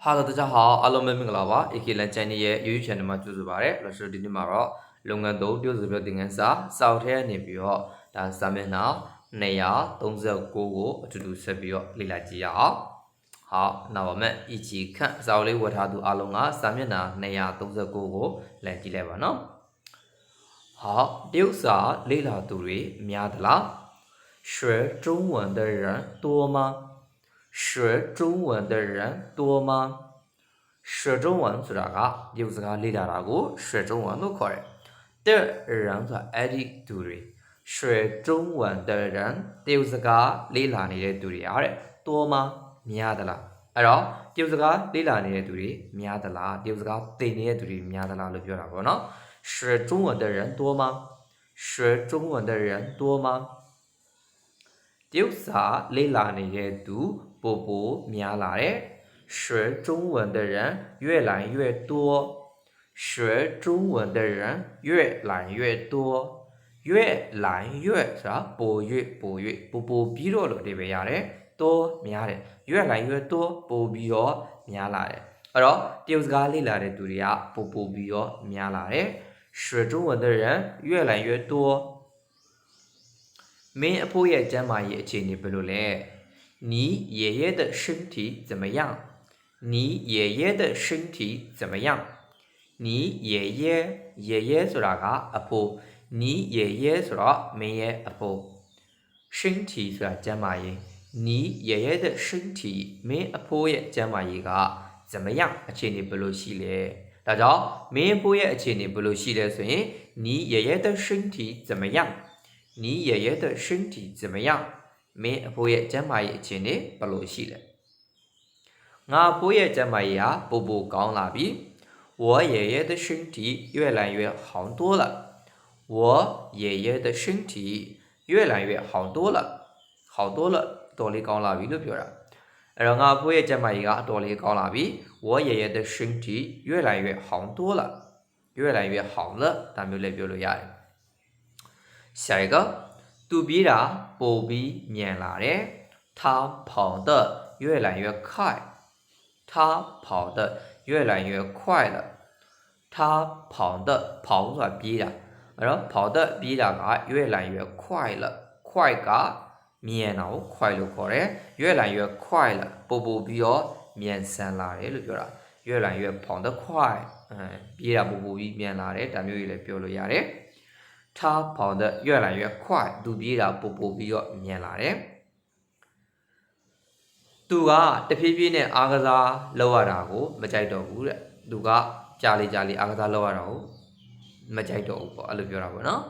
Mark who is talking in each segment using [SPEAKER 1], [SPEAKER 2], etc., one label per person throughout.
[SPEAKER 1] 哈喽，大家好，阿龙们明个老吧，一起来讲你ရဲ့YouTube channel မှာကြိုဆိုပါရစေ။老师ဒီနေ့မှာတော့လုပ်ငန်းသုံးပြုစုပြောသင်ခန်းစာစောက်ထဲနေပြီးတော့ဒါစာမျက်နှာ239ကိုအတူတူဆက်ပြီးတော့လေ့လာကြည့်ရအောင်။好，那我们一起看စာအုပ်လေးဝတ်ထားသူအားလုံးကစာမျက်နှာ239ကိုလည်းကြည့်လိုက်ပါနော်။好，တရုတ်စာလေ့လာသူတွေများသလား？学中文的人多吗？学中文的人多吗？学中文ဆိုတာကတရုတ်စကားလေ့လာတာကို学中文လို့ခေါ်တယ်။တဲ့人ဆိုတာအဲ့ဒီသူတွေ学中文的人တရုတ်စကားလေ့လာနေတဲ့သူတွေအားတဲ့多吗များသလားအဲ့တော့တရုတ်စကားလေ့လာနေတဲ့သူတွေများသလားတရုတ်စကားသင်နေတဲ့သူတွေများသလားလို့ပြောတာပေါ့နော်学中文的人多吗学中文的人多吗တရုတ်စာလေ့လာနေတဲ့သူပိုပိုများလာတယ်学中文的人越来越多学中文的人越来越多越来越ဆိုတာပိုပြီးတော့လို့ဒီပဲရတယ်多များတယ်越来越多ပိုပြီးတော့များလာတယ်အဲ့တော့တရုတ်စကားလေ့လာတဲ့သူတွေကပိုပြီးတော့များလာတယ်学中文的人越来越多မင်းအဖိုးရဲ့ကျန်းမာရေးအခြေအနေဘယ်လိုလဲ你爷爷的身体怎么样你爷爷的身体怎么样你爷爷ဆိုတာကအဖိုး你爷爷ဆိုတော့မင်းရဲ့အဖိုး身体ဆိုတာကျန်းမာရေး你爷爷的身体မင်းအဖိုးရဲ့ကျန်းမာရေးက怎么样အခြေအနေဘယ်လိုရှိလဲဒါကြောင့်မင်းအဖိုးရဲ့အခြေအနေဘယ်လိုရှိလဲဆိုရင်你爷爷的身体怎么样你爷爷的身体怎么样မင်းအဖိုးရဲ့ကျန်းမာရေးအခြေအနေဘယ်လိုရှိလဲငါအဖိုးရဲ့ကျန်းမာရေးဟာပိုကောင်းလာပြီ我爷爷的身体越来越好多了我爷爷的身体越来越好多了好多了တော်လေးကောင်းလာပြီလို့ပြောတာအဲ့တော့ငါအဖိုးရဲ့ကျန်းမာရေးကအတော်လေးကောင်းလာပြီ我爷爷的身体越来越好多了越来越好了ဒါမျိုးလည်းပြောလို့ရတယ်下一个သူပြေးတာပိုပြီးမြန်လာတယ်他跑得越来越快他跑得越来越快了他跑得跑ဆိုတာပြေးတာအဲ့တော့跑得ပြေးတာက越来越快了快ကမြန်တာကို快လို့ခေါ်တယ်越来越快了ပိုပြီးတော့မြန်ဆန်လာတယ်လို့ပြောတာ越来越跑得快ပြေးတာပိုပြီးမြန်လာတယ်ဒါမျိုးကြီးလည်းပြောလို့ရတယ်他跑得越来越快သူပြေးတာပိုပြီးတော့မြန်လာတယ်သူကတဖြည်းဖြည်းနဲ့အားကစားလုပ်ရတာကိုမကြိုက်တော့ဘူးတဲ့သူကကြာလေအားကစားလုပ်ရတာကိုမကြိုက်တော့ဘူးပေါ့အဲ့လိုပြောတာပေါ့နော်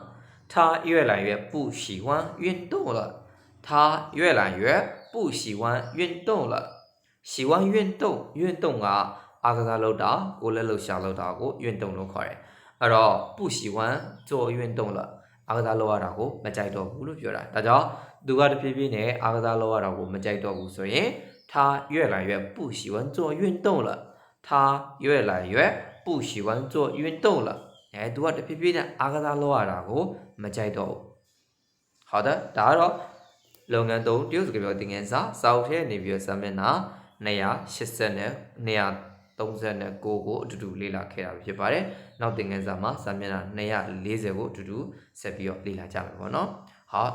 [SPEAKER 1] 他越来越不喜欢运动了他越来越不喜欢运动了喜欢运动运动ကအားကစားလုပ်တာကိုလည်းလှုပ်ရှားလုပ်တာကို运动လို့ခေါ်တယ်အဲ့တော့不喜欢做运动了အားကစားလုပ်ရတာကိုမကြိုက်တော့ဘူးလို့ပြောတာဒါကြောင့်သူကတဖြည်းဖြည်းနဲ့အားကစားလုပ်ရတာကိုမကြိုက်တော့ဘူးဆိုရင်他越来越不喜欢做运动了他越来越不喜欢做运动了သူကတဖြည်းဖြည်းနဲ့အားကစားလုပ်ရတာကိုမကြိုက်တော့ဘူး好的ဒါကတော့လုပ်ငန်းသုံးတရုတ်စကားပြောသင်ခန်းစာစာအုပ်ထဲနေပြီးစာမျက်နှာ280နဲ့239ကိုအတူတူလေ့လာခဲ့တာဖြစ်ပါတယ်။နောက်သင်ခန်းစာမှာစာမျက်နှာ240ကိုအတူတူဆက်ပြီးတော့လေ့လာကြမယ်ပေါ့နော်။ဟုတ်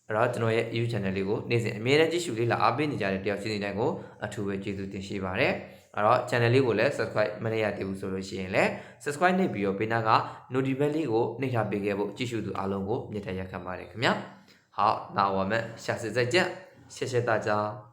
[SPEAKER 1] အဲ့တော့ကျွန်တော်ရဲ့ YouTube channel လေးကိုနေ့စဉ်အမြဲတမ်းကြည့်ရှုလေ့လာအားပေးနေကြတဲ့တယောက်ချင်းစီတိုင်းကိုအထူးပဲကျေးဇူးတင်ရှိပါတယ်။အဲ့တော့ channel လေးကိုလည်း subscribe မလုပ်ရသေးဘူးဆိုလို့ရှိရင်လည်း subscribe နှိပ်ပြီးတော့ဘေးနားက notification လေးကိုနှိပ်ထားပေးခဲ့ဖို့ကြည့်ရှုသူအားလုံးကိုမြတ်တရခံပါတယ်ခင်ဗျာ။好，那我们下次再见，谢谢大家。